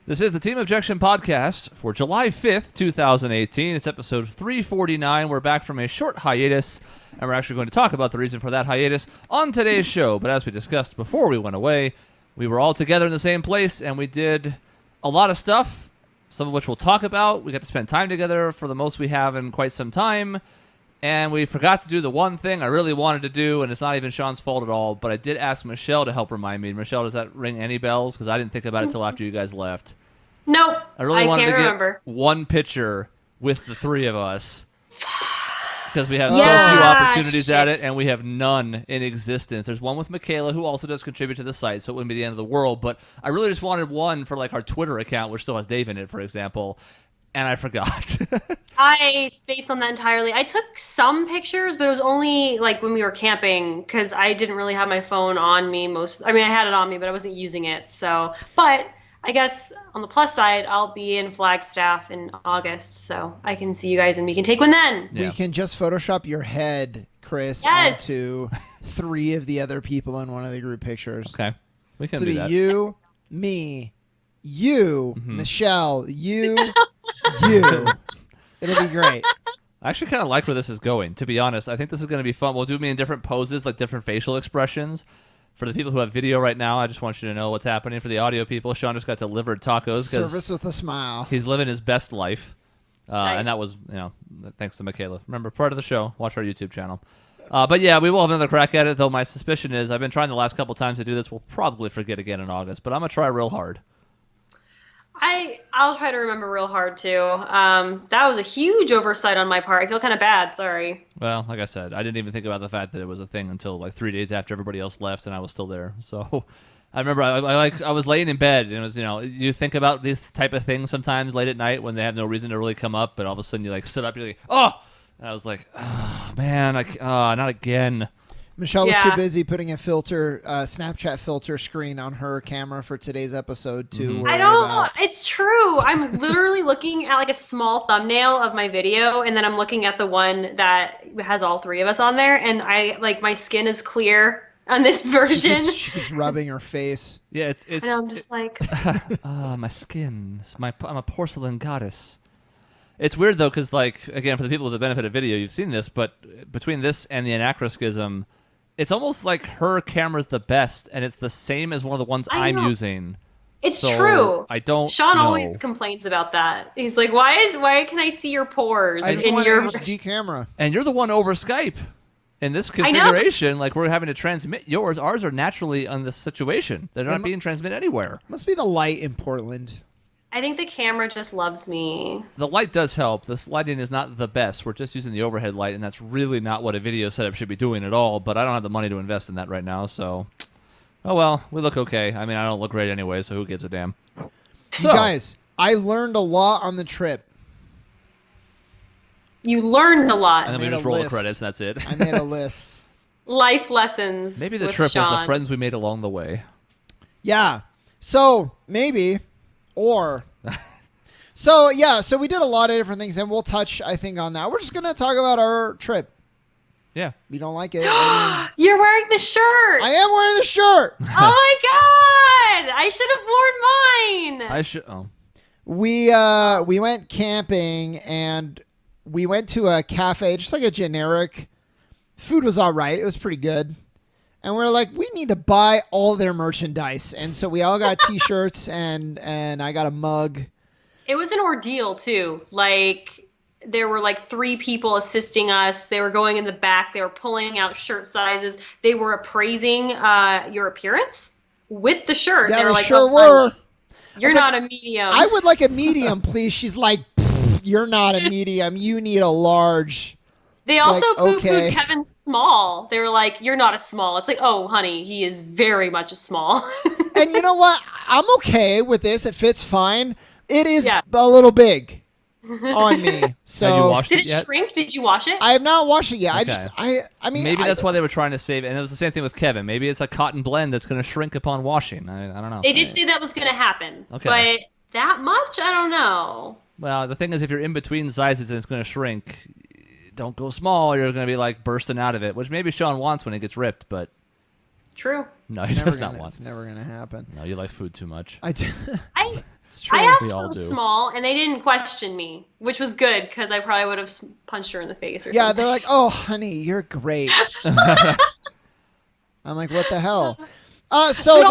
This is the Team Objection podcast for July 5th, 2018. It's episode 349. We're back from a short hiatus, and we're actually going to talk about the reason for that hiatus on today's show. But as we discussed before we went away, we were all together in the same place, and we did a lot of stuff, some of which we'll talk about. We got to spend time together for the most we have in quite some time, and we forgot to do the one thing I really wanted to do, and it's not even Shaun's fault at all, but I did ask Michelle to help remind me. Michelle, does that ring any bells? Because I didn't think about it until after you guys left. Nope. I really wanted can't to remember. get one picture with the three of us because we have so few opportunities at it, and we have none in existence. There's one with Michaela, who also does contribute to the site, so it wouldn't be the end of the world, but I really just wanted one for like our Twitter account, which still has Dave in it, for example, and I forgot. I spaced on that entirely. I took some pictures, but it was only like when we were camping because I didn't really have my phone on me I had it on me, but I wasn't using it. So, but I guess on the plus side, I'll be in Flagstaff in August, so I can see you guys and we can take one then. Yeah. We can just Photoshop your head, Chris, Yes. onto three of the other people in one of the group pictures. Okay. We can So do that. you, me, you, Michelle, you. It'll be great. I actually kind of like where this is going, to be honest. I think this is going to be fun. We'll do me in different poses, like different facial expressions. For the people who have video right now, I just want you to know what's happening. For the audio people, Shaun just got delivered tacos Service because with a smile. he's living his best life. Nice. And that was, thanks to Michaela. Remember, part of the show, watch our YouTube channel. But yeah, we will have another crack at it, though my suspicion is I've been trying the last couple times to do this. We'll probably forget again in August, but I'm going to try real hard. I'll try to remember real hard too. That was a huge oversight on my part. I feel kind of bad. Sorry. Well, like I said, I didn't even think about the fact that it was a thing until like 3 days after everybody else left, and I was still there. So I remember I was laying in bed, and it was, you think about these type of things sometimes late at night when they have no reason to really come up, but all of a sudden you like sit up, you're like, oh, and I was like, oh man, not again. Michelle was too busy putting a filter, Snapchat filter screen on her camera for today's episode to worry I don't. about. It's true. I'm literally looking at like a small thumbnail of my video, and then I'm looking at the one that has all three of us on there, and my skin is clear on this version. She keeps rubbing her face. Yeah, it's. And I'm just like, My skin. I'm a porcelain goddess. It's weird though, because like again, for the people with the benefit of video, you've seen this, but between this and the anachronism, it's almost like her camera's the best, and it's the same as one of the ones I'm using. it's So, true. I don't Sean know. always complains about that. He's like, why can I see your pores I just in want your? an HD camera. And you're the one over Skype. In this configuration, like we're having to transmit yours. Ours are naturally on this situation. They're not being transmitted anywhere. Must be the light in Portland. I think the camera just loves me. The light does help. This lighting is not the best. We're just using the overhead light, and that's really not what a video setup should be doing at all. But I don't have the money to invest in that right now, so... Oh well, we look okay. I mean, I don't look great anyway, so who gives a damn? So, You guys, I learned a lot on the trip. You learned a lot. and then we made just a roll the list. credits, and that's it. I made a list. Life lessons. Maybe the with trip Shaun. was the friends we made along the way. Yeah. So, maybe. Or... So, yeah. So, we did a lot of different things, and we'll touch, I think, on that. We're just going to talk about our trip. Yeah. We don't like it. I mean, You're wearing the shirt. I am wearing the shirt. Oh my god! I should have worn mine. I should... Oh. We went camping, and we went to a cafe, just like a generic. Food was all right. It was pretty good. And we're like, we need to buy all their merchandise. And so we all got T-shirts, and I got a mug. It was an ordeal too. Like there were like 3 people assisting us. They were going in the back. They were pulling out shirt sizes. They were appraising your appearance with the shirt. Yeah, they were they like, sure "Oh, were. honey, you're I was not like, a medium." I would like a medium, please. She's like, you're not a medium. You need a large. They It's also like, poo-pooed okay. Kevin small. They were like, "You're not a small." It's like, "Oh, honey, he is very much a small." And you know what? I'm okay with this. It fits fine. It is Yeah. a little big on me. So Have you washed Did it it yet? shrink? Did you wash it? I have not washed it yet. Okay. I mean, Maybe that's why they were trying to save it. And it was the same thing with Kevin. Maybe it's a cotton blend that's going to shrink upon washing. I don't know. They did say that was going to happen. Okay. But that much? I don't know. Well, the thing is, if you're in between sizes and it's going to shrink, don't go small. You're going to be like bursting out of it, which maybe Shaun wants when it gets ripped, but True. no, It's he never does not gonna- want. It's never gonna happen. No, you like food too much. I do. It's true. I asked We if all it was do. small, and they didn't question me, which was good because I probably would have punched her in the face or Yeah, something. they're like, "Oh, honey, you're great." I'm like, "What the hell?" But also-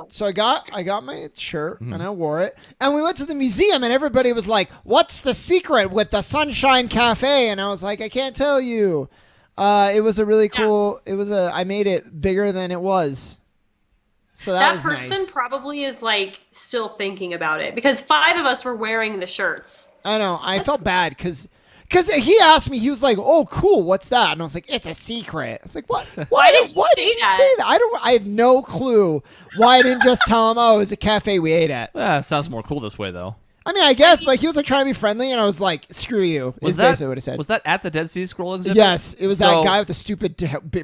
So I got my shirt Mhm. and I wore it, and we went to the museum, and everybody was like, "What's the secret with the Sunshine Cafe?" And I was like, "I can't tell you." It was a really cool. I made it bigger than it was. So that was person nice. probably is like still thinking about it because 5 of us were wearing the shirts. I know. I felt bad because he asked me. He was like, "Oh, cool. What's that?" And I was like, "It's a secret." It's like, "What? Why did you say say that? that? I have no clue why I didn't just tell him. Oh, it was a cafe we ate at. Sounds more cool this way, though. I mean, I guess, but he was like trying to be friendly, and I was like, "Screw you." Is basically what I said. Was that at the Dead Sea Scroll exhibit? Yes, it was that So- guy with the stupid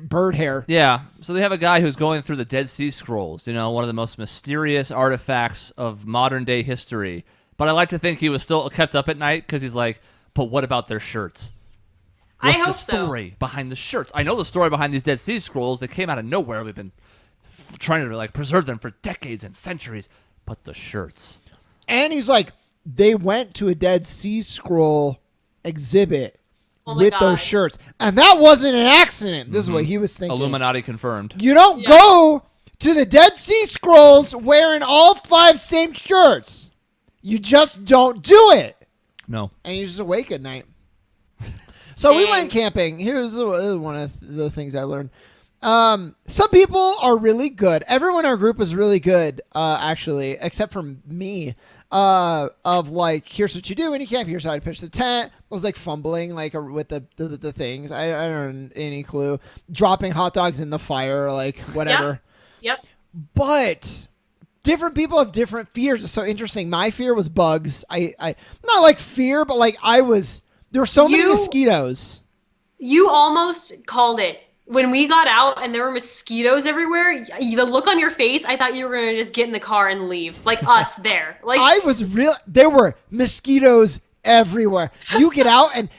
bird hair. Yeah, so they have a guy who's going through the Dead Sea Scrolls, one of the most mysterious artifacts of modern day history. But I like to think he was still kept up at night because he's like, but what about their shirts? What's I hope the story behind the shirts? I know the story behind these Dead Sea Scrolls. They came out of nowhere. We've been trying to preserve them for decades and centuries. But the shirts. And he's like, they went to a Dead Sea Scroll exhibit Oh my with God. those shirts, and that wasn't an accident. This is what he was thinking. Illuminati confirmed. You don't go to the Dead Sea Scrolls wearing all 5 same shirts. You just don't do it. No. And you're just awake at night. So we Dang. went camping. Here's one of the things I learned. Some people are really good. Everyone in our group was really good, actually, except for me. Of like, here's what you do when you camp. Here's how to pitch the tent. I was like fumbling with the things. I don't have any clue. Dropping hot dogs in the fire, like whatever. Yep. But different people have different fears. It's so interesting. My fear was bugs. I not like fear, but like there were so many mosquitoes. You almost called it. When we got out and there were mosquitoes everywhere, the look on your face, I thought you were going to just get in the car and leave. Like us there. Like There were mosquitoes everywhere. You get out and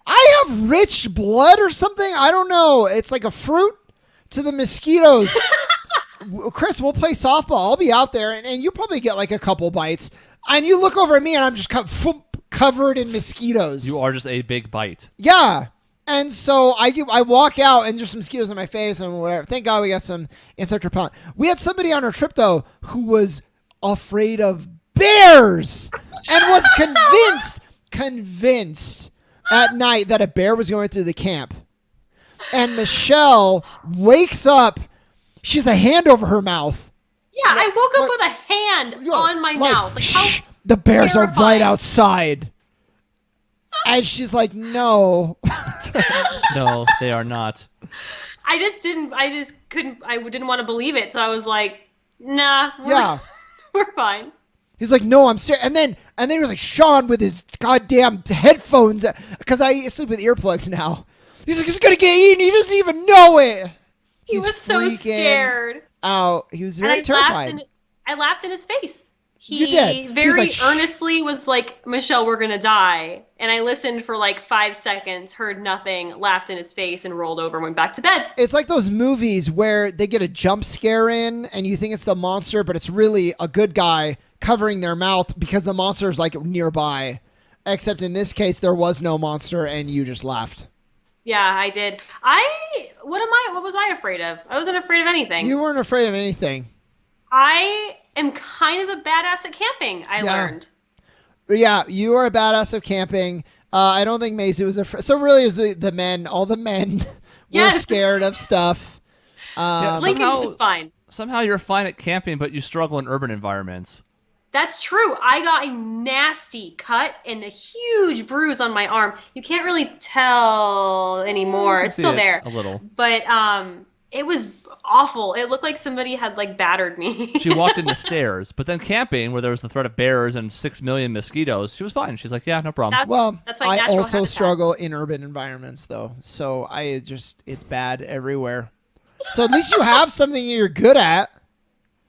I have rich blood or something. I don't know. It's like a fruit to the mosquitoes. Chris, we'll play softball. I'll be out there and you probably get like a couple bites. And you look over at me and I'm just covered in mosquitoes. You are just a big bite. Yeah. And so I walk out and there's some mosquitoes on my face and whatever. Thank God we got some insect repellent. We had somebody on our trip though who was afraid of bears and was convinced at night that a bear was going through the camp. And Michelle wakes up. She has a hand over her mouth. Yeah, I woke up with a hand on my mouth. Like, Shh, how the bears are right terrifying. outside. And she's like, no. No, they are not. I didn't want to believe it. So I was like, nah, Yeah. we're fine. He's like, no, I'm serious. And then he was like, Shaun with his goddamn headphones, because I sleep with earplugs now. He's like, he's going to get eaten. He doesn't even know it. He was so scared. Out. He was very And terrified. I laughed in his face. You did. He Very was like, "Shh." earnestly was like, Michelle, we're going to die. And I listened for like 5 seconds, heard nothing, laughed in his face, and rolled over and went back to bed. It's like those movies where they get a jump scare in and you think it's the monster, but it's really a good guy covering their mouth because the monster is like nearby. Except in this case, there was no monster and you just laughed. Yeah, I did. What was I afraid of? I wasn't afraid of anything. You weren't afraid of anything. I am kind of a badass at camping, I learned. Yeah, you are a badass of camping. I don't think Maisie was afraid. So really, it was the men. All the men were Yes. scared of stuff. Yeah, Lincoln somehow- was fine. Somehow you're fine at camping, but you struggle in urban environments. That's true. I got a nasty cut and a huge bruise on my arm. You can't really tell anymore. can It's see still it there. a little. But it was awful. It looked like somebody had like battered me. She walked into stairs, but then camping, where there was the threat of bears and 6 million mosquitoes, she was fine. She's like, yeah, no problem. Well, That's my I natural also habitat. struggle in urban environments, though. So it's bad everywhere. So at least you have something you're good at.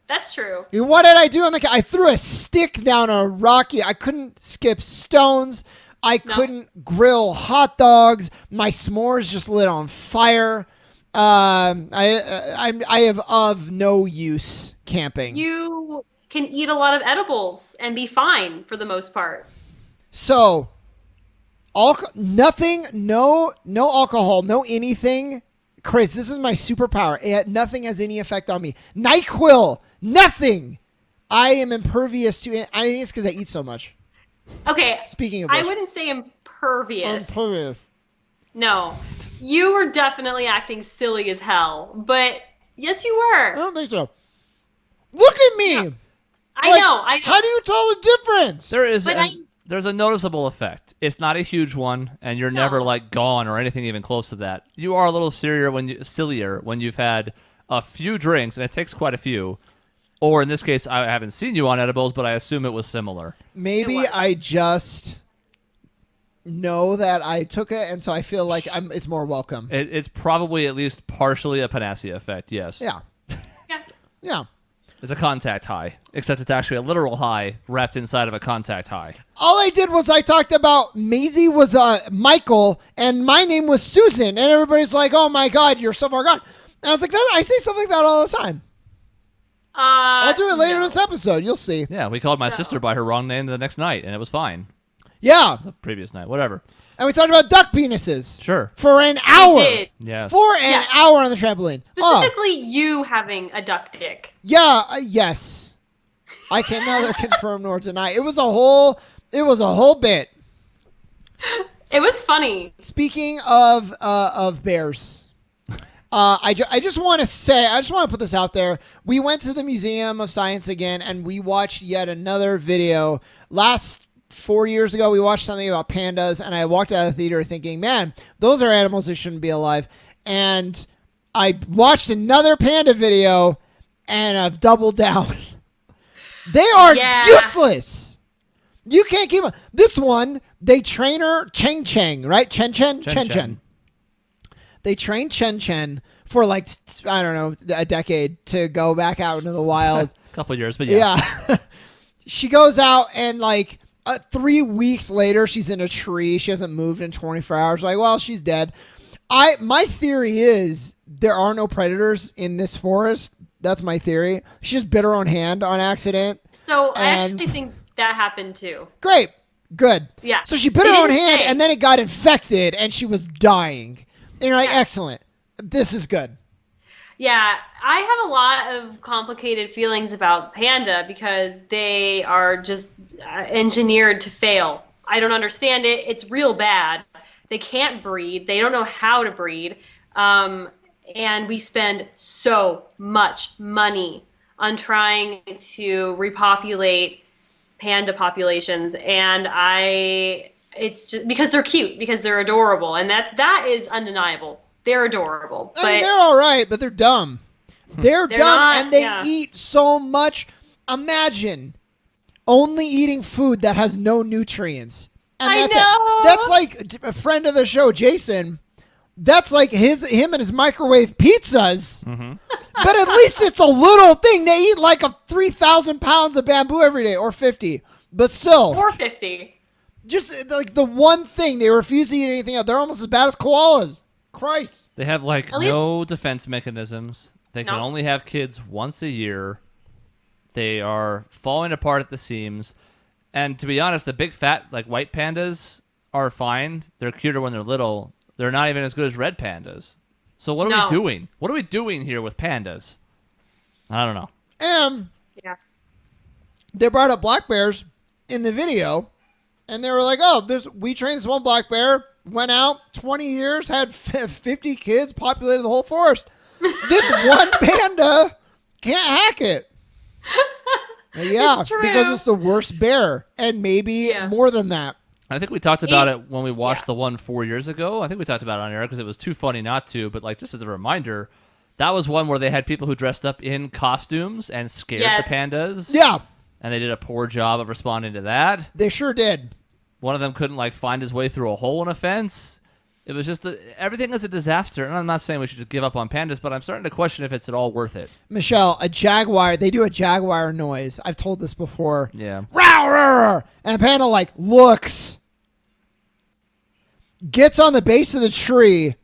That's true. What did I do on I threw a stick down a rocky. I couldn't skip stones. I couldn't grill hot dogs. My s'mores just lit on fire. I have of no use camping. You can eat a lot of edibles and be fine for the most part. So, nothing, no alcohol, no anything. Chris, this is my superpower. Nothing has any effect on me. NyQuil, nothing. I am impervious to it. I think it's because I eat so much. Okay. Speaking of which, I wouldn't say impervious. Impervious. No. You were definitely acting silly as hell, but yes, you were. I don't think so. Look at me. No. I know. How do you tell the difference? There's a noticeable effect. It's not a huge one, and you're never like gone or anything even close to that. You are a little sillier when you've had a few drinks, and it takes quite a few. Or in this case, I haven't seen you on edibles, but I assume it was similar. Maybe I just know that I took it, and so I feel like it's more welcome. It's probably at least partially a panacea effect, yes. Yeah. Yeah. It's a contact high, except it's actually a literal high wrapped inside of a contact high. All I did was I talked about Maisie was Michael, and my name was Susan, and everybody's like, oh my God, you're so far gone. And I was like, I say stuff like that all the time. I'll do it later in this episode. You'll see. Yeah, we called my sister by her wrong name the next night, and it was fine. Yeah. The previous night, whatever. And we talked about duck penises. Sure. For an hour. We did. Yes. For an hour on the trampoline. Specifically you having a duck dick. Yeah, yes. I can neither confirm nor deny. It was a whole bit. It was funny. Speaking of bears. I just want to put this out there. We went to the Museum of Science again, and we watched yet another video. Last 4 years ago, we watched something about pandas, and I walked out of the theater thinking, man, those are animals that shouldn't be alive. And I watched another panda video, and I've doubled down. They are useless. You can't keep them. This one, they train her, Chen, right? Chen. They trained Chen for like, I don't know, a decade to go back out into the wild. A couple years, but yeah. She goes out and like 3 weeks later, she's in a tree. She hasn't moved in 24 hours. Like, well, she's dead. My theory is there are no predators in this forest. That's my theory. She just bit her own hand on accident. So I actually think that happened too. Great. Good. Yeah. So she bit her own hand and then it got infected and she was dying. And you're like, excellent. This is good. Yeah, I have a lot of complicated feelings about panda because they are just engineered to fail. I don't understand it. It's real bad. They can't breed. They don't know how to breed. And we spend so much money on trying to repopulate panda populations. And it's just because they're cute, because they're adorable. And that is undeniable. They're adorable. I mean, they're all right, but they're dumb. They're dumb, and they eat so much. Imagine only eating food that has no nutrients. And I know. That's like a friend of the show, Jason. That's like him and his microwave pizzas. Mm-hmm. But at least it's a little thing. They eat like 3,000 pounds of bamboo every day, or 50. But still. Or 50. Just like the one thing. They refuse to eat anything else. They're almost as bad as koalas. Christ. They have like no defense mechanisms. They can only have kids once a year. They are falling apart at the seams. And to be honest, the big fat like white pandas are fine. They're cuter when they're little. They're not even as good as red pandas. So what are we doing? What are we doing here with pandas? I don't know. They brought up black bears in the video, and they were like, we trained this one black bear, went out 20 years, had 50 kids, populated the whole forest. This one panda can't hack it. Yeah, because it's the worst bear, and maybe more than that. I think we talked about it when we watched the one 4 years ago. I think we talked about it on air because it was too funny not to. But like just as a reminder, that was one where they had people who dressed up in costumes and scared the pandas. Yeah. And they did a poor job of responding to that. They sure did. One of them couldn't like find his way through a hole in a fence. It was just everything is a disaster. And I'm not saying we should just give up on pandas, but I'm starting to question if it's at all worth it. Michelle, a jaguar, they do a jaguar noise. I've told this before. Yeah. Row, row, row. And a panda like looks, gets on the base of the tree,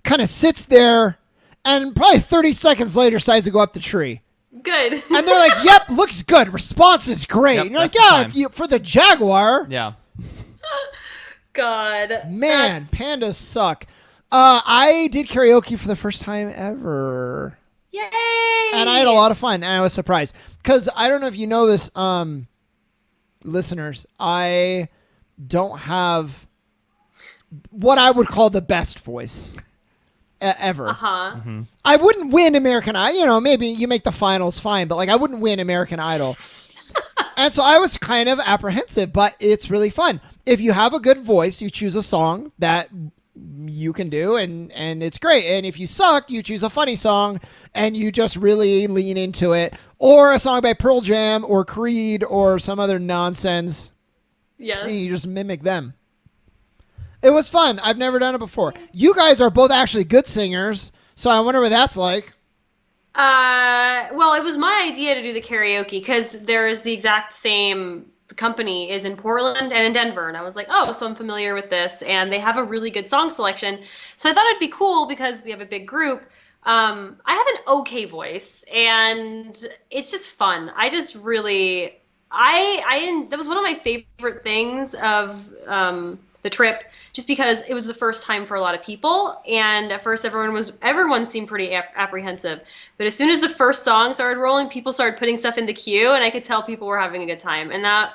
kind of sits there, and probably 30 seconds later decides to go up the tree. good. And they're like, yep, looks good. Response is great. Yep, and you're like, that's the yeah, time. if you for the Jaguar. Yeah. God. Man, pandas suck. I did karaoke for the first time ever. Yay! And I had a lot of fun, and I was surprised. Because I don't know if you know this, listeners, I don't have what I would call the best voice ever. Uh-huh. I wouldn't win American Idol. You know, maybe you make the finals, fine. But, like, I wouldn't win American Idol. And so I was kind of apprehensive, but it's really fun. If you have a good voice, you choose a song that you can do, and it's great. And if you suck, you choose a funny song, and you just really lean into it. Or a song by Pearl Jam or Creed or some other nonsense. Yes. And you just mimic them. It was fun. I've never done it before. You guys are both actually good singers, so I wonder what that's like. Well, it was my idea to do the karaoke because there is the exact same company is in Portland and in Denver. And I was like, oh, so I'm familiar with this. And they have a really good song selection. So I thought it'd be cool because we have a big group. I have an okay voice and it's just fun. I just really, that was one of my favorite things of the trip, just because it was the first time for a lot of people. And at first everyone seemed pretty apprehensive. But as soon as the first song started rolling, people started putting stuff in the queue and I could tell people were having a good time. And that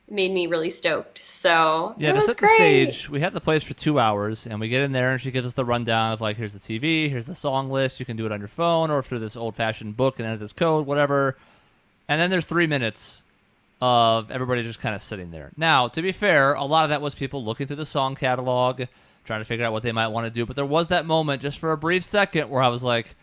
made me really stoked. So yeah, it to was set great. the stage, we had the place for 2 hours, and we get in there, and she gives us the rundown of, like, here's the TV, here's the song list, you can do it on your phone or through this old-fashioned book and enter this code, whatever. And then there's 3 minutes of everybody just kind of sitting there. Now, to be fair, a lot of that was people looking through the song catalog, trying to figure out what they might want to do, but there was that moment just for a brief second where I was like,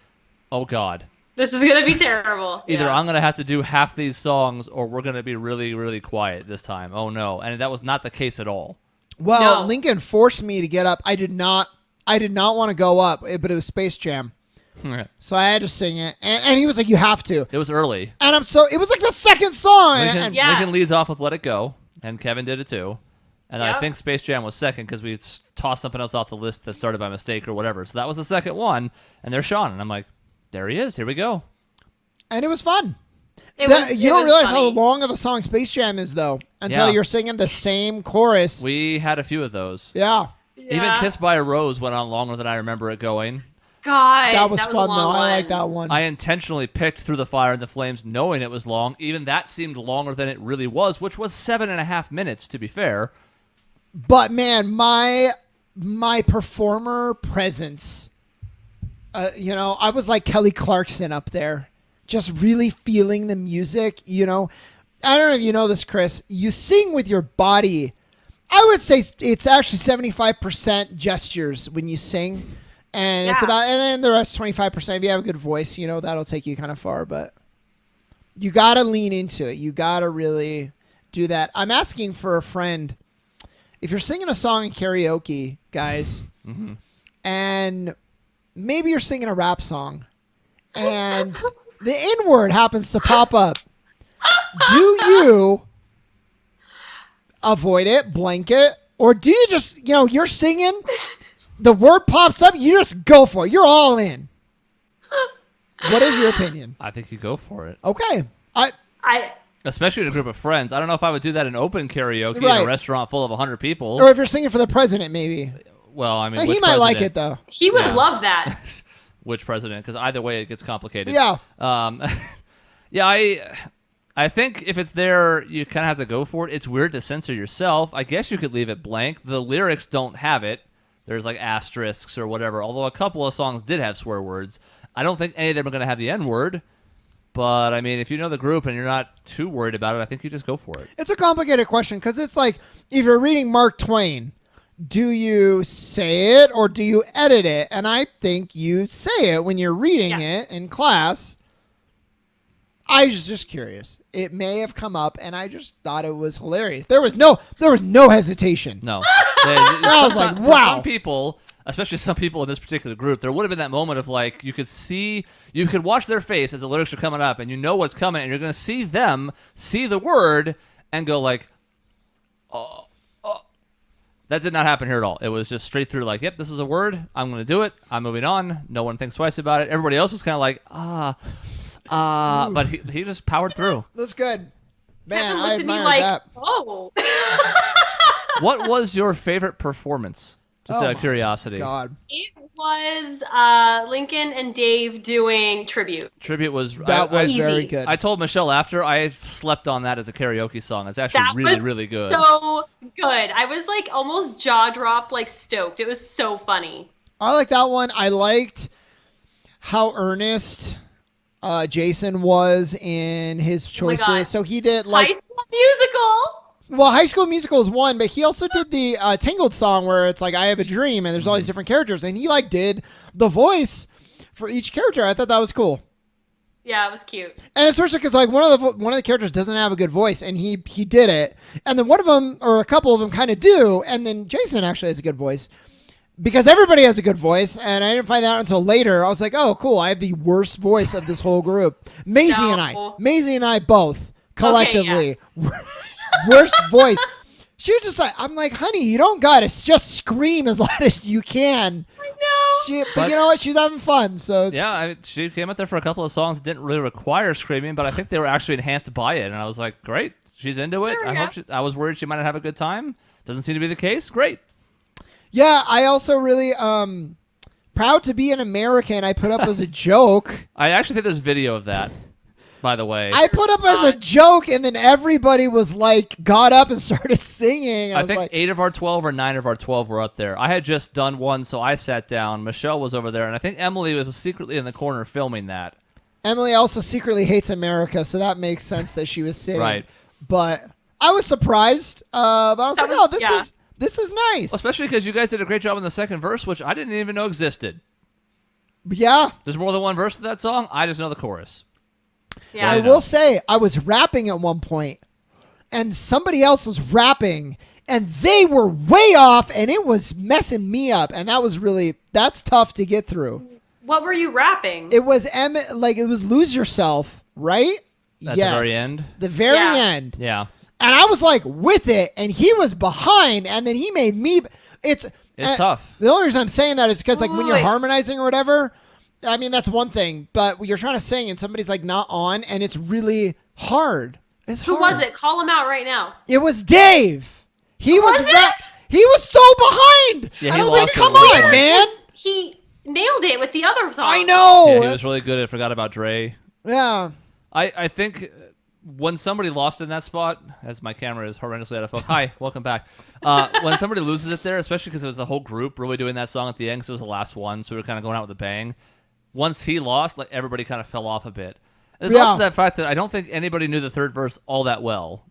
oh, God. This is going to be terrible. Either Yeah. I'm going to have to do half these songs or we're going to be really, really quiet this time. Oh, no. And that was not the case at all. Well, No. Lincoln forced me to get up. I did not want to go up, but it was Space Jam. So I had to sing it. And he was like, you have to. It was early. And it was like the second song. Lincoln, Yeah. Lincoln leads off with Let It Go, and Kevin did it too. And I Yep. think Space Jam was second because we tossed something else off the list that started by mistake or whatever. So that was the second one, and there's Shaun. And I'm like, there he is. Here we go. And it was fun. It You was don't realize how funny. long of a song Space Jam is, though, until Yeah. you're singing the same chorus. We had a few of those. Yeah. Yeah. Even Kiss by a Rose went on longer than I remember it going. God, That was a fun, long though. I like one. that one. I intentionally picked Through the Fire and the Flames knowing it was long. Even that seemed longer than it really was, which was 7.5 minutes, to be fair. But, man, my performer presence, I was like Kelly Clarkson up there. Just really feeling the music, I don't know if you know this, Chris. You sing with your body. I would say it's actually 75% gestures when you sing. And it's Yeah. and then the rest 25%. If you have a good voice, that'll take you kind of far. But you got to lean into it. You got to really do that. I'm asking for a friend. If you're singing a song in karaoke, guys, and maybe you're singing a rap song, and the N-word happens to pop up, do you avoid it, blank it, or do you just, you're singing, the word pops up, you just go for it. You're all in. What is your opinion? I think you go for it. Okay. Especially in a group of friends. I don't know if I would do that in open karaoke in Right. a restaurant full of 100 people. Or if you're singing for the president, maybe. Well, I mean, He which might like president? it, though. He would Yeah. love that. Which president? Because either way, it gets complicated. Yeah. Yeah, I think if it's there, you kind of have to go for it. It's weird to censor yourself. I guess you could leave it blank. The lyrics don't have it. There's like asterisks or whatever, although a couple of songs did have swear words. I don't think any of them are going to have the N-word. But, I mean, if you know the group and you're not too worried about it, I think you just go for it. It's a complicated question because it's like if you're reading Mark Twain, do you say it or do you edit it? And I think you say it when you're reading it in class. I was just curious. It may have come up, and I just thought it was hilarious. There was no hesitation. No. I was like, For wow. some people, especially some people in this particular group, there would have been that moment of like, you could watch their face as the lyrics are coming up, and you know what's coming, and you're going to see them see the word and go like, oh. That did not happen here at all. It was just straight through like, yep, this is a word. I'm going to do it. I'm moving on. No one thinks twice about it. Everybody else was kind of like, But he just powered through. That's good. Man, Kevin I looked at me admire like, that. oh. What was your favorite performance? Just Oh out of my curiosity. God. It was Lincoln and Dave doing Tribute. Tribute was That was Easy. very good. I told Michelle after I slept on that as a karaoke song. It's actually That really, was really good. So good. I was like almost jaw dropped, like stoked. It was so funny. I like that one. I liked how earnest Jason was in his choices. God. So he did like High School Musical. well, High School Musical is one, but he also did the Tangled song where it's like I have a dream and there's all these different characters, and he like did the voice for each character. I thought that was cool. Yeah, it was cute. And especially because like one of the characters doesn't have a good voice, and he did it, and then one of them or a couple of them kind of do, and then Jason actually has a good voice because everybody has a good voice, and I didn't find that out until later. I was like, oh, cool, I have the worst voice of this whole group. Maisie and I both collectively worst voice. She was just like, I'm like, honey, you don't gotta just scream as loud as you can. But you know what? She's having fun. So yeah, she came out there for a couple of songs that didn't really require screaming, but I think they were actually enhanced by it. And I was like, great, she's into it. I was worried she might not have a good time. Doesn't seem to be the case. Great. Yeah, I also really proud to be an American. I put up as a joke. I actually think there's video of that, by the way. I put up as a joke, and then everybody was like, got up and started singing. I think 8 of our 12 or 9 of our 12 were up there. I had just done one, so I sat down. Michelle was over there, and I think Emily was secretly in the corner filming that. Emily also secretly hates America, so that makes sense that she was sitting. Right. But I was surprised. But I was like, oh, this is nice. Especially because you guys did a great job in the second verse, which I didn't even know existed. Yeah. There's more than one verse to that song. I just know the chorus. Yeah. I will say, I was rapping at one point, and somebody else was rapping, and they were way off, and it was messing me up, and that's tough to get through. What were you rapping? It was it was Lose Yourself, right? At the very end? The very end. Yeah. And I was like with it, and he was behind, and then he made me. It's tough. The only reason I'm saying that is because like when you're Wait. harmonizing or whatever, I mean that's one thing, but you're trying to sing and somebody's like not on, and it's really hard. Who was it? Call him out right now. It was Dave. He was it? he was so behind. Yeah, and he I was like, lost it come a little on, bit. man. He nailed it with the other song. I know. Yeah, he That's- was really good. I forgot about Dre. Yeah. I think when somebody lost in that spot, as my camera is horrendously out of focus. Hi, welcome back. When somebody loses it there, especially because it was the whole group really doing that song at the end, because it was the last one, so we were kind of going out with a bang. Once he lost, like everybody kind of fell off a bit. There's also that fact that I don't think anybody knew the third verse all that well.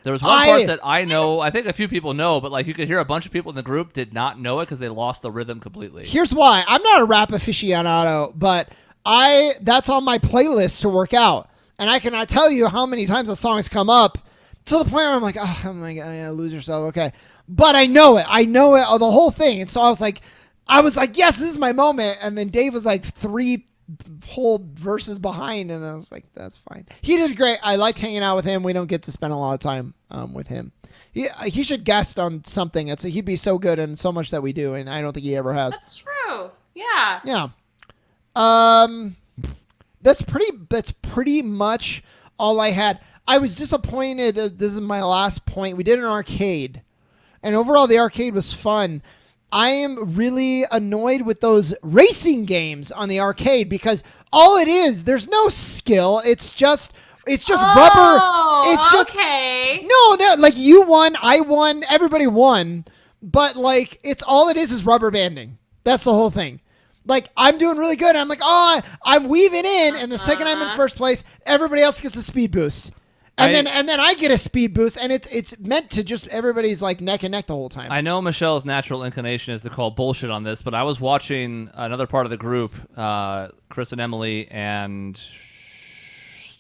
There was one part that I know, I think a few people know, but like you could hear a bunch of people in the group did not know it because they lost the rhythm completely. Here's why. I'm not a rap aficionado, but that's on my playlist to work out. And I cannot tell you how many times a song has come up to the point where I'm like, oh my God, yeah, Lose Yourself, okay. But I know it. I know it, the whole thing. And so I was like, yes, this is my moment. And then Dave was like 3 whole verses behind, and I was like, that's fine. He did great. I liked hanging out with him. We don't get to spend a lot of time with him. He should guest on something. He'd be so good in so much that we do, and I don't think he ever has. That's true. Yeah. Yeah. That's pretty much all I had. I was disappointed. This is my last point. We did an arcade, and overall the arcade was fun. I am really annoyed with those racing games on the arcade because all it is, there's no skill. It's just rubber. It's just okay. No, like you won, I won, everybody won, but like all it is rubber banding. That's the whole thing. Like I'm doing really good. I'm like, I'm weaving in, and the second I'm in first place, everybody else gets a speed boost. And then I get a speed boost, and it's meant to just everybody's like neck and neck the whole time. I know Michelle's natural inclination is to call bullshit on this, but I was watching another part of the group, Chris and Emily and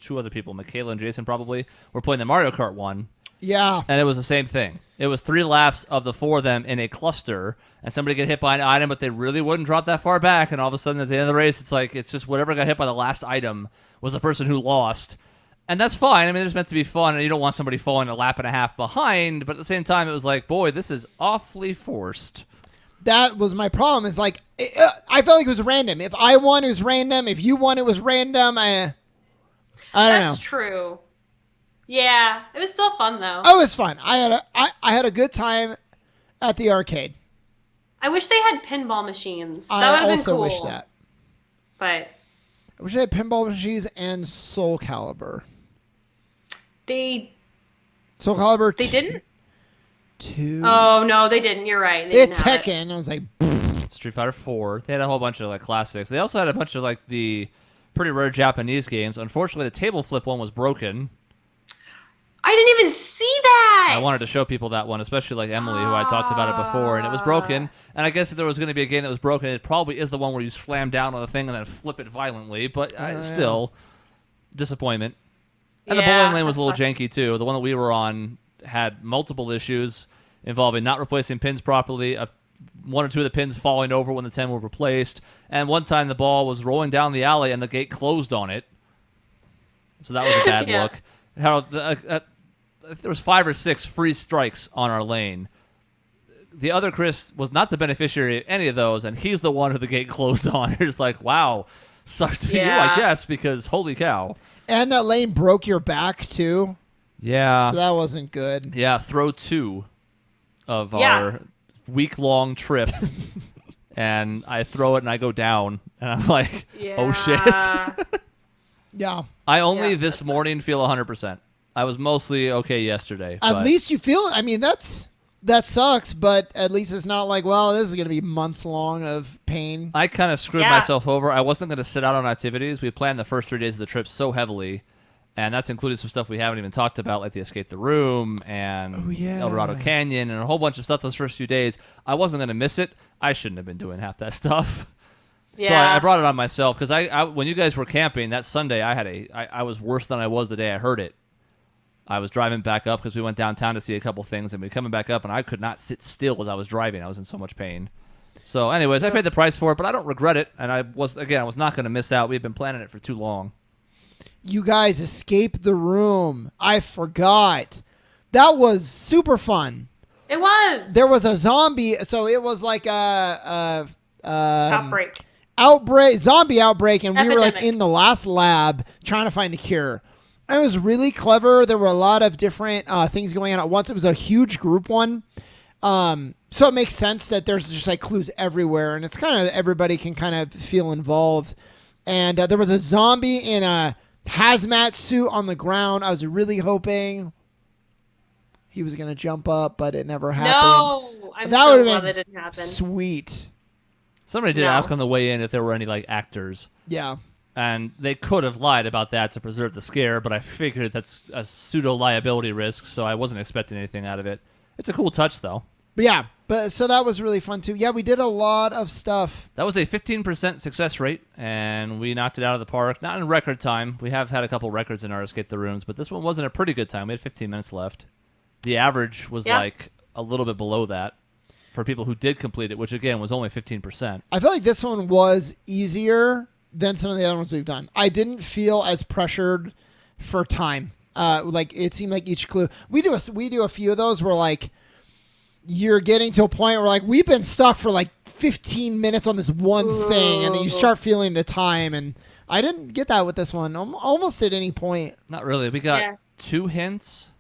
2 other people, Michaela and Jason probably, were playing the Mario Kart one. Yeah. And it was the same thing. It was 3 laps of the 4 of them in a cluster, and somebody get hit by an item, but they really wouldn't drop that far back, and all of a sudden at the end of the race, it's just whatever got hit by the last item was the person who lost. And that's fine. I mean, it's meant to be fun, and you don't want somebody falling a lap and a half behind, but at the same time, it was like, boy, this is awfully forced. That was my problem. Is like, I felt like it was random. If I won, it was random. If you won, it was random. I don't know. That's true. Yeah, it was still fun though. Oh, it's fun. I had a good time at the arcade. I wish they had pinball machines. That I would have been also cool. wish that. But I wish they had pinball machines and Soul Calibur. they They didn't? 2. Oh no, they didn't. You're right. They had didn't have it. Tekken. I was like, Street Fighter 4. They had a whole bunch of like classics. They also had a bunch of like the pretty rare Japanese games. Unfortunately, the table flip one was broken. I didn't even see that. I wanted to show people that one, especially like Emily, who I talked about it before, and it was broken. And I guess if there was going to be a game that was broken, it probably is the one where you slam down on the thing and then flip it violently. But still, disappointment. And the bowling lane was a little janky too. The one that we were on had multiple issues involving not replacing pins properly, one or two of the pins falling over when the 10 were replaced, and one time the ball was rolling down the alley and the gate closed on it. So that was a bad look. There was 5 or 6 free strikes on our lane. The other Chris was not the beneficiary of any of those, and he's the one who the gate closed on. It's like, wow, sucks to be you, I guess, because holy cow. and that lane broke your back too. Yeah. So that wasn't good. Yeah, throw 2 of our week-long trip. And I throw it and I go down. And I'm like, oh shit. Yeah. I only this morning feel 100%. I was mostly okay yesterday. At least you feel it. I mean, that sucks, but at least it's not like, well, this is going to be months long of pain. I kind of screwed myself over. I wasn't going to sit out on activities. We planned the first 3 days of the trip so heavily, and that's included some stuff we haven't even talked about, like the Escape the Room and El Dorado Canyon and a whole bunch of stuff those first few days. I wasn't going to miss it. I shouldn't have been doing half that stuff. Yeah. So I brought it on myself because I when you guys were camping that Sunday, I was worse than I was the day I heard it. I was driving back up because we went downtown to see a couple things, and we were coming back up, and I could not sit still as I was driving. I was in so much pain. So, anyways, I paid the price for it, but I don't regret it, and I was not going to miss out. We had been planning it for too long. You guys escaped the room. I forgot. That was super fun. It was. There was a zombie, so it was like a zombie outbreak, and we were like in the last lab trying to find the cure. And it was really clever. There were a lot of different things going on at once. It was a huge group one. So it makes sense that there's just like clues everywhere, and it's kind of everybody can kind of feel involved. And there was a zombie in a hazmat suit on the ground. I was really hoping he was going to jump up, but it never happened. No, I'm that so glad that didn't happen. Sweet. Somebody did ask on the way in if there were any like actors. Yeah. And they could have lied about that to preserve the scare, but I figured that's a pseudo-liability risk, so I wasn't expecting anything out of it. It's a cool touch, though. But yeah, so that was really fun, too. Yeah, we did a lot of stuff. That was a 15% success rate, and we knocked it out of the park. Not in record time. We have had a couple records in our Escape the Rooms, but this one wasn't a pretty good time. We had 15 minutes left. The average was like a little bit below that for people who did complete it, which, again, was only 15%. I feel like this one was easier than some of the other ones we've done. I didn't feel as pressured for time. Like it seemed like each clue we do a few of those where like you're getting to a point where like we've been stuck for like 15 minutes on this one thing, and then you start feeling the time. And I didn't get that with this one almost at any point. Not really. We got 2 hints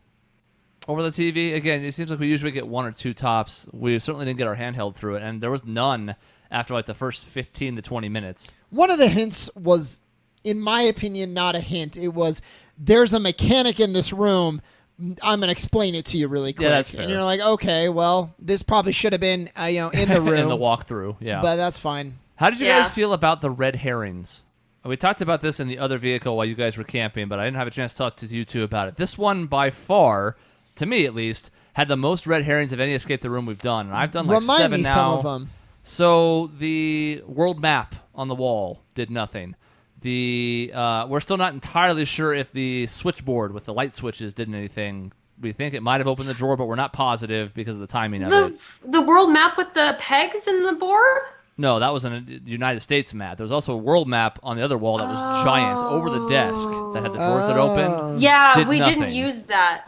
over the TV. Again, it seems like we usually get 1 or 2 tops. We certainly didn't get our handheld through it, and there was none after like the first 15 to 20 minutes. One of the hints was, in my opinion, not a hint. It was, there's a mechanic in this room. I'm going to explain it to you really quick. Yeah, that's fair. And you're like, okay, well, this probably should have been in the room. In the walkthrough, yeah. But that's fine. How did you guys feel about the red herrings? We talked about this in the other vehicle while you guys were camping, but I didn't have a chance to talk to you two about it. This one, by far, to me at least, had the most red herrings of any Escape the Room we've done. And I've done like 7 now. Some of them. So the world map on the wall did nothing. We're still not entirely sure if the switchboard with the light switches did anything. We think it might have opened the drawer, but we're not positive because of the timing of it. The world map with the pegs in the board? No, that was a United States map. There was also a world map on the other wall that was giant over the desk that had the drawers that opened. Yeah, we didn't use that.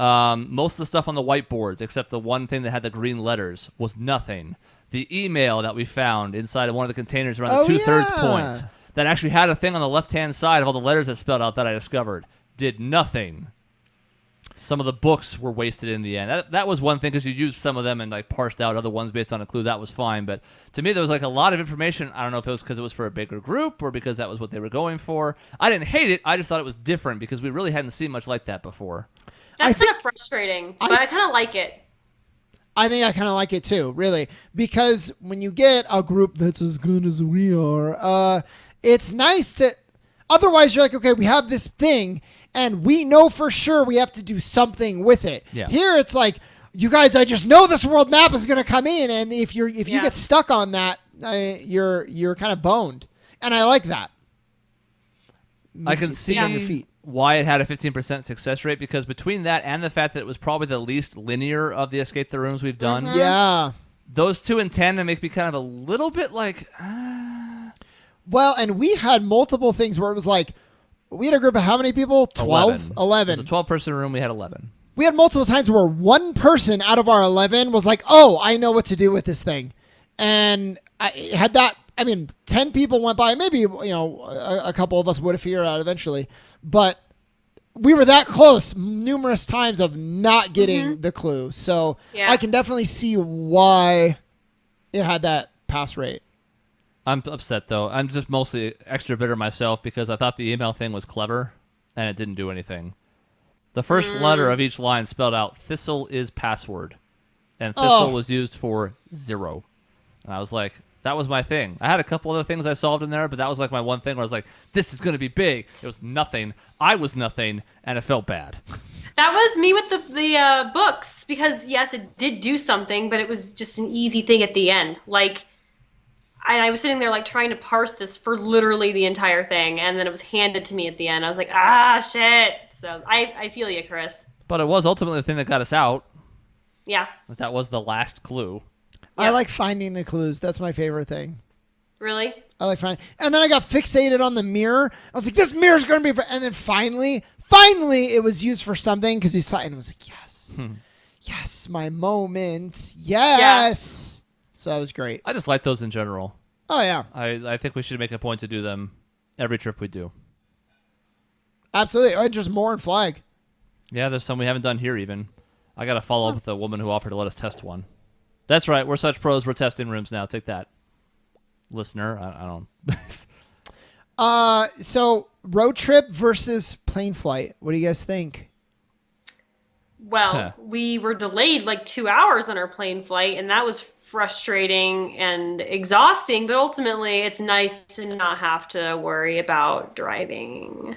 Most of the stuff on the whiteboards, except the one thing that had the green letters, was nothing. The email that we found inside of one of the containers around the 2/3 point that actually had a thing on the left-hand side of all the letters that spelled out that I discovered. did nothing. Some of the books were wasted in the end. That was one thing, because you used some of them and like parsed out other ones based on a clue. That was fine. But to me, there was like a lot of information. I don't know if it was because it was for a bigger group or because that was what they were going for. I didn't hate it. I just thought it was different because we really hadn't seen much like that before. That's kind of frustrating, but I kind of like it. I think I kind of like it too, really, because when you get a group that's as good as we are, it's nice to. Otherwise, you're like, okay, we have this thing, and we know for sure we have to do something with it. Yeah. Here, it's like, you guys, I just know this world map is going to come in, and if you get stuck on that, you're kind of boned, and I like that. I can see on your feet. Why it had a 15% success rate, because between that and the fact that it was probably the least linear of the Escape the Rooms we've done, Yeah. those two in tandem make me kind of a little bit like. Well, and we had multiple things where it was like, we had a group of how many people? 12? 11. It was a 12-person room. We had 11. We had multiple times where one person out of our 11 was like, oh, I know what to do with this thing. And I had that, 10 people went by. Maybe, a couple of us would have figured it out eventually. But we were that close numerous times of not getting the clue. So I can definitely see why it had that pass rate. I'm upset, though. I'm just mostly extra bitter myself because I thought the email thing was clever, and it didn't do anything. The first letter of each line spelled out Thistle is password, and Thistle was used for 0. And I was like, that was my thing. I had a couple other things I solved in there, but that was like my one thing where I was like, this is going to be big. It was nothing. I was nothing, and it felt bad. That was me with the books, because, yes, it did do something, but it was just an easy thing at the end. Like, I was sitting there like trying to parse this for literally the entire thing, and then it was handed to me at the end. I was like, shit. So I feel you, Chris. But it was ultimately the thing that got us out. Yeah. That was the last clue. I like finding the clues. That's my favorite thing. Really? I like finding. And then I got fixated on the mirror. I was like, this mirror's going to be and then finally it was used for something because he saw it and I was like, yes. Yes, my moment. Yes. Yeah. So that was great. I just like those in general. Oh, yeah. I think we should make a point to do them every trip we do. Absolutely. And just more in Flag. Yeah, there's some we haven't done here even. I got to follow up with the woman who offered to let us test one. That's right. We're such pros. We're testing rooms now. Take that, listener. I don't. So road trip versus plane flight. What do you guys think? Well, we were delayed like 2 hours on our plane flight, and that was frustrating and exhausting. But ultimately, it's nice to not have to worry about driving.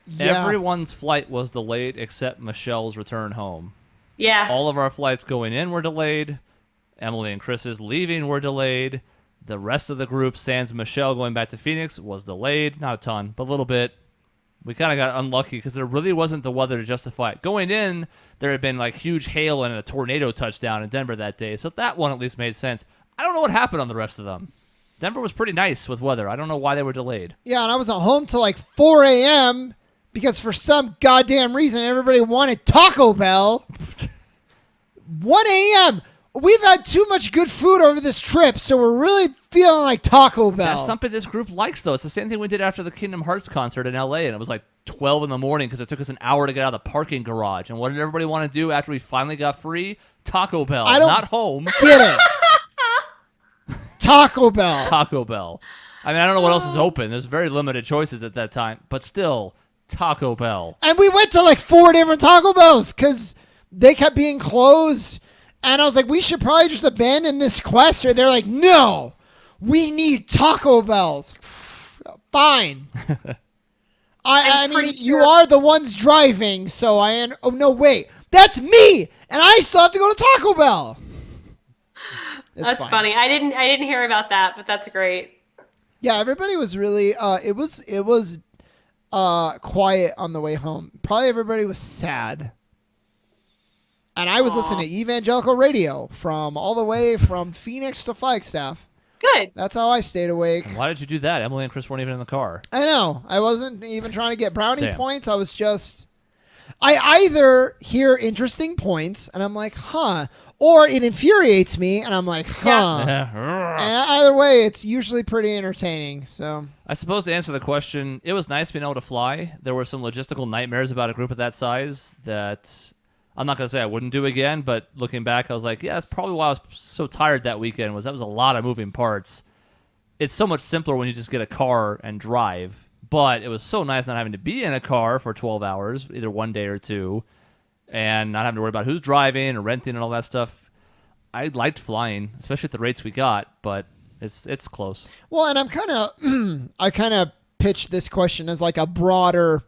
Yeah. Everyone's flight was delayed except Michelle's return home. Yeah. All of our flights going in were delayed. Emily and Chris's leaving were delayed. The rest of the group, sans Michelle going back to Phoenix, was delayed. Not a ton, but a little bit. We kind of got unlucky because there really wasn't the weather to justify it. Going in, there had been like huge hail and a tornado touchdown in Denver that day, so that one at least made sense. I don't know what happened on the rest of them. Denver was pretty nice with weather. I don't know why they were delayed. Yeah, and I was at home till like 4 a.m. because for some goddamn reason everybody wanted Taco Bell. 1 a.m. We've had too much good food over this trip, so we're really feeling like Taco Bell. That's something this group likes, though. It's the same thing we did after the Kingdom Hearts concert in L.A., and it was like 12 in the morning because it took us an hour to get out of the parking garage. And what did everybody want to do after we finally got free? Taco Bell, not home. Get it. Taco Bell. Taco Bell. I mean, I don't know what else is open. There's very limited choices at that time, but still, Taco Bell. And we went to like 4 different Taco Bells because they kept being closed. And I was like, we should probably just abandon this quest. Or they're like, no, we need Taco Bells. Fine. I mean, sure. you are the ones driving, so oh, no, wait. That's me! And I still have to go to Taco Bell. That's funny. I didn't hear about that, but that's great. Yeah, everybody was really, it was quiet on the way home. Probably everybody was sad. And I was listening to evangelical radio all the way from Phoenix to Flagstaff. Good. That's how I stayed awake. Why did you do that? Emily and Chris weren't even in the car. I know. I wasn't even trying to get brownie points. I was just... I either hear interesting points, and I'm like, huh. Or it infuriates me, and I'm like, huh. Yeah. either way, it's usually pretty entertaining. So I suppose to answer the question, it was nice being able to fly. There were some logistical nightmares about a group of that size that I'm not going to say I wouldn't do again, but looking back, I was like, yeah, that's probably why I was so tired that weekend, was that was a lot of moving parts. It's so much simpler when you just get a car and drive, but it was so nice not having to be in a car for 12 hours, either one day or two, and not having to worry about who's driving or renting and all that stuff. I liked flying, especially at the rates we got, but it's close. Well, and I kind of pitched this question as like a broader,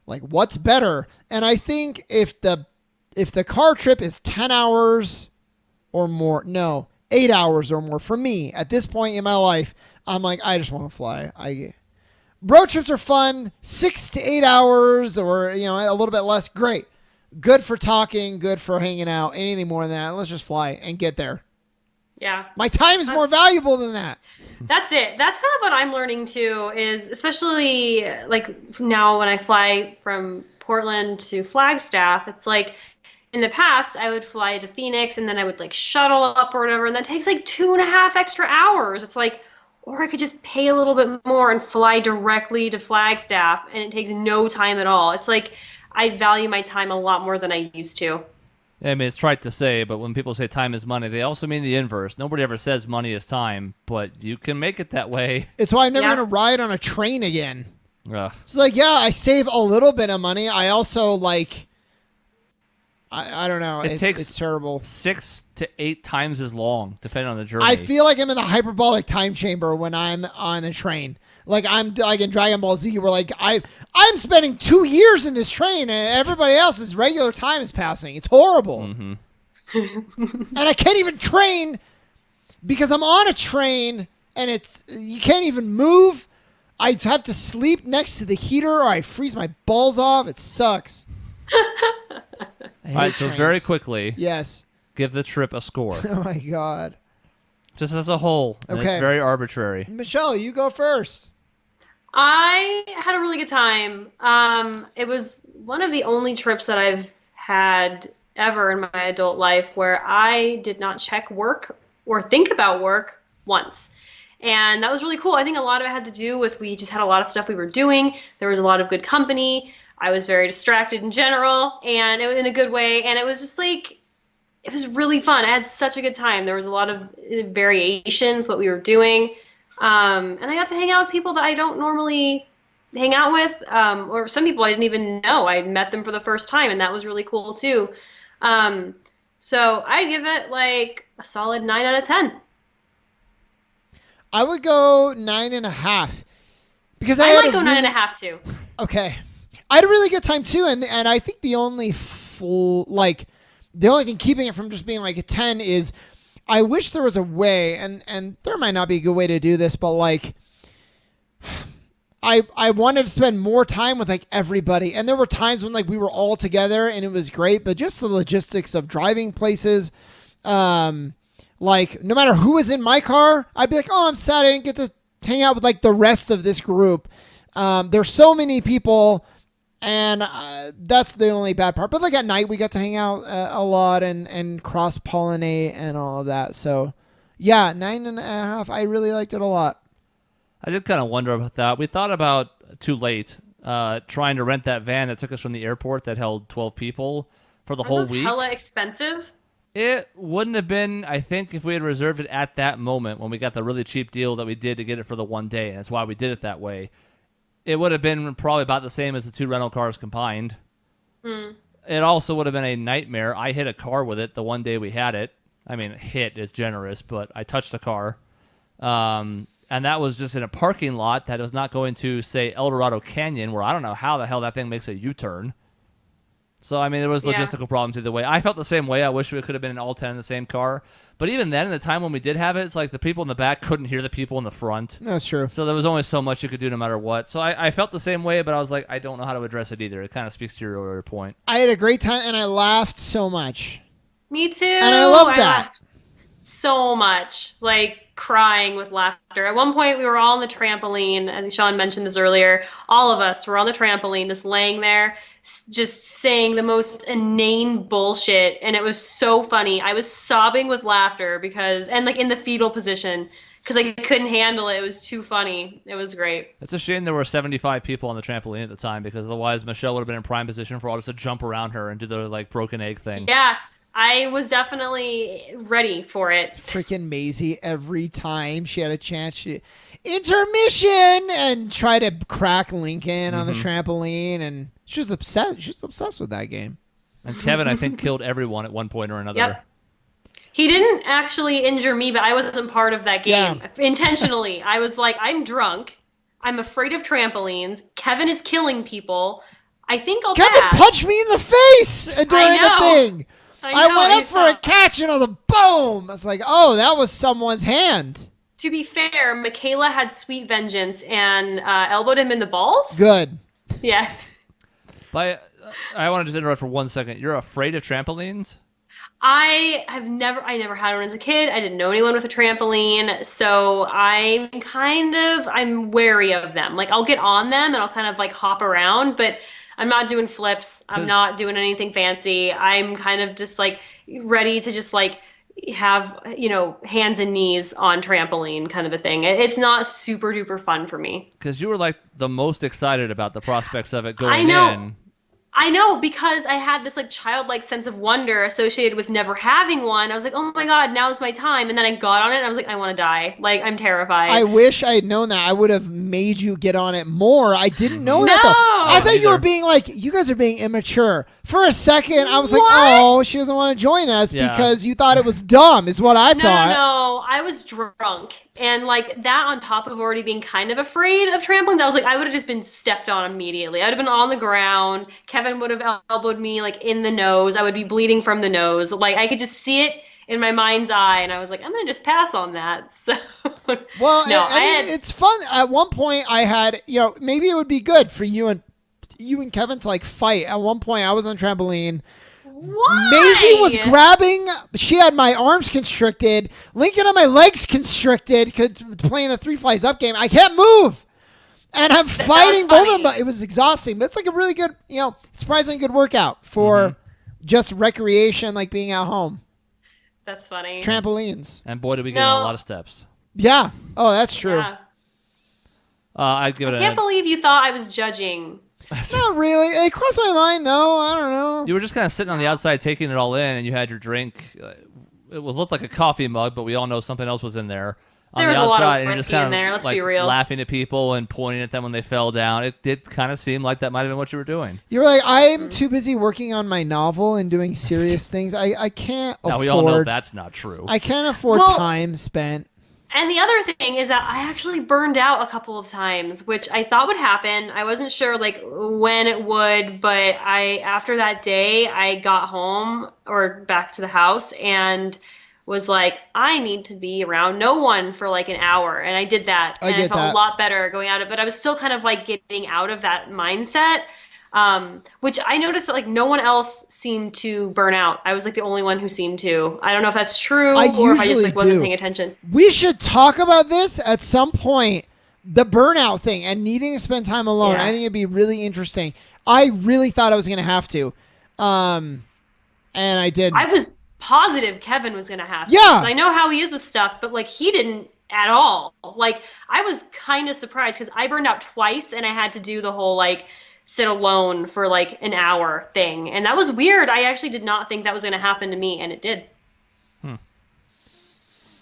like what's better? And I think if the car trip is 10 hours or more, no, 8 hours or more for me at this point in my life, I'm like, I just want to fly. Road trips are fun, 6 to 8 hours or, a little bit less. Great. Good for talking, good for hanging out. Anything more than that, let's just fly and get there. Yeah. My time is more valuable than that. That's it. That's kind of what I'm learning too, is especially like now when I fly from Portland to Flagstaff, it's like in the past I would fly to Phoenix and then I would like shuttle up or whatever, and that takes like 2.5 extra hours. It's like, or I could just pay a little bit more and fly directly to Flagstaff and it takes no time at all. It's like I value my time a lot more than I used to. I mean, it's trite to say, but when people say time is money, they also mean the inverse. Nobody ever says money is time, but you can make it that way. It's why I'm never going to ride on a train again. Ugh. It's like, yeah, I save a little bit of money. I also, like, I don't know. It's terrible. 6 to 8 times as long, depending on the journey. I feel like I'm in the hyperbolic time chamber when I'm on a train. Like I'm like in Dragon Ball Z, where like I'm spending 2 years in this train, and everybody else's regular time is passing. It's horrible, and I can't even train because I'm on a train, and you can't even move. I have to sleep next to the heater, or I freeze my balls off. It sucks. All right, so very quickly, yes, give the trip a score. Oh my god, just as a whole. And okay, it's very arbitrary. Michelle, you go first. I had a really good time. It was one of the only trips that I've had ever in my adult life where I did not check work or think about work once. And that was really cool. I think a lot of it had to do with we just had a lot of stuff we were doing. There was a lot of good company. I was very distracted in general, and it was in a good way. And it was just like, it was really fun. I had such a good time. There was a lot of variation with what we were doing. And I got to hang out with people that I don't normally hang out with, or some people I didn't even know. I met them for the first time, and that was really cool too. So I'd give it like a solid 9 out of 10. I would go 9.5 because I might go 9.5 too. Okay, I had a really good time too, and I think the only thing keeping it from just being like a 10 is I wish there was a way, and there might not be a good way to do this, but like I wanted to spend more time with like everybody, and there were times when like we were all together and it was great, but just the logistics of driving places, like no matter who was in my car, I'd be like, oh, I'm sad I didn't get to hang out with like the rest of this group. There's so many people. And that's the only bad part. But like at night, we got to hang out a lot and cross-pollinate and all of that. So, yeah, 9.5. I really liked it a lot. I did kind of wonder about that. We thought about too late trying to rent that van that took us from the airport that held 12 people for the whole week. Hella expensive? It wouldn't have been, I think, if we had reserved it at that moment when we got the really cheap deal that we did to get it for the one day. And that's why we did it that way. It would have been probably about the same as the 2 rental cars combined. It also would have been a nightmare. I hit a car with it the one day we had it. I mean, hit is generous, but I touched a car. And that was just in a parking lot that was not going to, say, El Dorado Canyon, where I don't know how the hell that thing makes a U-turn. So, I mean, there was logistical problems either way. I felt the same way. I wish we could have been in all 10 in the same car. But even then, in the time when we did have it, it's like the people in the back couldn't hear the people in the front. That's true. So there was only so much you could do no matter what. So I felt the same way, but I was like, I don't know how to address it either. It kind of speaks to your earlier point. I had a great time, and I laughed so much. Me too. And I love that. Laughed so much, like crying with laughter. At one point, we were all on the trampoline, and Shaun mentioned this earlier. All of us were on the trampoline, just laying there, just saying the most inane bullshit, and it was so funny. I was sobbing with laughter and like in the fetal position because I couldn't handle it. It was too funny. It was great. It's a shame there were 75 people on the trampoline at the time, because otherwise Michelle would have been in prime position for all us to jump around her and do the like broken egg thing. Yeah, I was definitely ready for it. Freaking Maisie, every time she had a chance, she intermission and try to crack Lincoln on the trampoline, and she was obsessed. She was obsessed with that game. And Kevin, I think, killed everyone at one point or another. Yep. He didn't actually injure me, but I wasn't part of that game. Yeah. Intentionally. I was like, I'm drunk. I'm afraid of trampolines. Kevin is killing people. I think I'll Kevin pass. punched me in the face during the thing. I went up for a catch and it was a boom. I was like, oh, that was someone's hand. To be fair, Michaela had sweet vengeance and elbowed him in the balls. Good. Yeah. But I want to just interrupt for 1 second. You're afraid of trampolines? I never had one as a kid. I didn't know anyone with a trampoline, so I'm wary of them. Like, I'll get on them and I'll kind of like hop around, but I'm not doing flips. I'm not doing anything fancy. I'm kind of just like ready to just like have, hands and knees on trampoline kind of a thing. It's not super duper fun for me. Because you were like the most excited about the prospects of it going in. I know, because I had this like childlike sense of wonder associated with never having one. I was like, oh my God, now's my time. And then I got on it and I was like, I want to die. Like, I'm terrified. I wish I had known that. I would have made you get on it more. I didn't know that, though. I thought you were being like, you guys are being immature. For a second, I was like, oh, she doesn't want to join us because you thought it was dumb, is what I thought. No, I was drunk. And like that on top of already being kind of afraid of trampolines, I was like, I would have just been stepped on immediately. I would have been on the ground. Kevin would have elbowed me like in the nose. I would be bleeding from the nose. Like, I could just see it in my mind's eye, and I was like, I'm gonna just pass on that. So, well, no, I mean, it's fun. At one point, I had, maybe it would be good for you and Kevin to like fight. At one point, I was on trampoline. Why? Maisie was grabbing. She had my arms constricted. Lincoln had my legs constricted because playing the 3 Flies Up game. I can't move. And I'm fighting both of them, but it was exhausting. But it's like a really good, surprisingly good workout for just recreation, like being at home. That's funny. Trampolines. And boy, did we get a lot of steps. Yeah. Oh, that's true. Yeah. I'd give it I can't believe you thought I was judging. Not really. It crossed my mind, though. I don't know. You were just kind of sitting on the outside taking it all in, and you had your drink. It looked like a coffee mug, but we all know something else was in there. There was a lot of whiskey in there, let's be real. Laughing at people and pointing at them when they fell down. It did kind of seem like that might have been what you were doing. You were like, I'm too busy working on my novel and doing serious things. I can't afford... Now, we all know that's not true. I can't afford time spent. And the other thing is that I actually burned out a couple of times, which I thought would happen. I wasn't sure like when it would, but after that day, I got home or back to the house and was like, I need to be around no one for like an hour. And I did that. And I felt a lot better going out of it. But I was still kind of like getting out of that mindset, which I noticed that like no one else seemed to burn out. I was like the only one who seemed to. I don't know if that's true or if I just like wasn't paying attention. We should talk about this at some point, the burnout thing and needing to spend time alone. I think it'd be really interesting. I really thought I was going to have to. And I didn't. I was positive Kevin was going to have to. Yeah. I know how he is with stuff, but like he didn't at all. Like I was kind of surprised because I burned out twice and I had to do the whole like sit alone for like an hour thing. And that was weird. I actually did not think that was going to happen to me, and it did.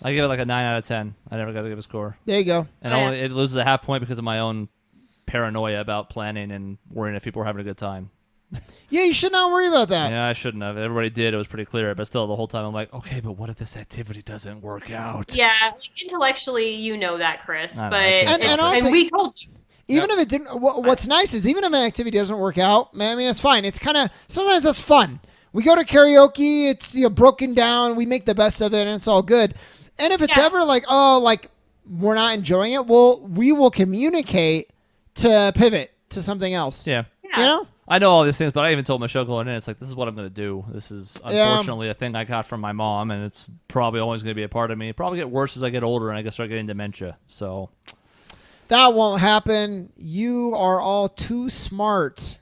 I give it like a 9 out of 10. I never got to give a score. There you go. And it loses a half point because of my own paranoia about planning and worrying if people were having a good time. Yeah, you should not worry about that. Yeah, I shouldn't have. Everybody did. It was pretty clear. But still, the whole time I'm like, okay, but what if this activity doesn't work out? Yeah, like, intellectually, you know that, Chris. But and we told you. Even if it didn't, what's nice is even if an activity doesn't work out, I mean, that's fine. It's kind of, sometimes that's fun. We go to karaoke, it's broken down, we make the best of it, and it's all good. And if it's ever like, we're not enjoying it, we will communicate to pivot to something else. Yeah. You know? I know all these things, but I even told Michelle going in, it's like, this is what I'm going to do. This is unfortunately a thing I got from my mom, and it's probably always going to be a part of me. It'll probably get worse as I get older and I start getting dementia. So that won't happen. You are all too smart.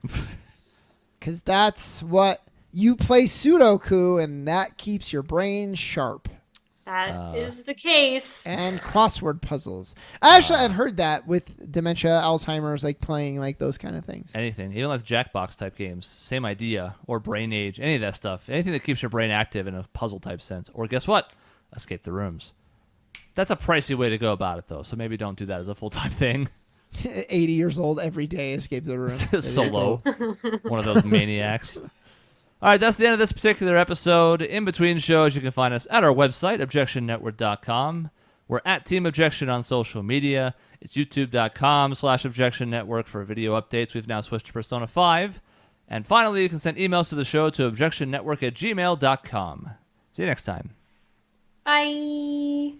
Because that's what you play Sudoku, and that keeps your brain sharp. That is the case. And crossword puzzles. Actually, I've heard that with dementia, Alzheimer's, like playing like those kind of things. Anything, even like Jackbox type games, same idea. Or Brain Age, any of that stuff. Anything that keeps your brain active in a puzzle type sense. Or guess what? Escape the rooms. That's a pricey way to go about it, though. So maybe don't do that as a full-time thing. 80 years old every day, escape the room. Solo. One of those maniacs. All right, that's the end of this particular episode. In between shows, you can find us at our website, objectionnetwork.com. We're at Team Objection on social media. It's youtube.com/Objection Network for video updates. We've now switched to Persona 5. And finally, you can send emails to the show to objectionnetwork@gmail.com. See you next time. Bye.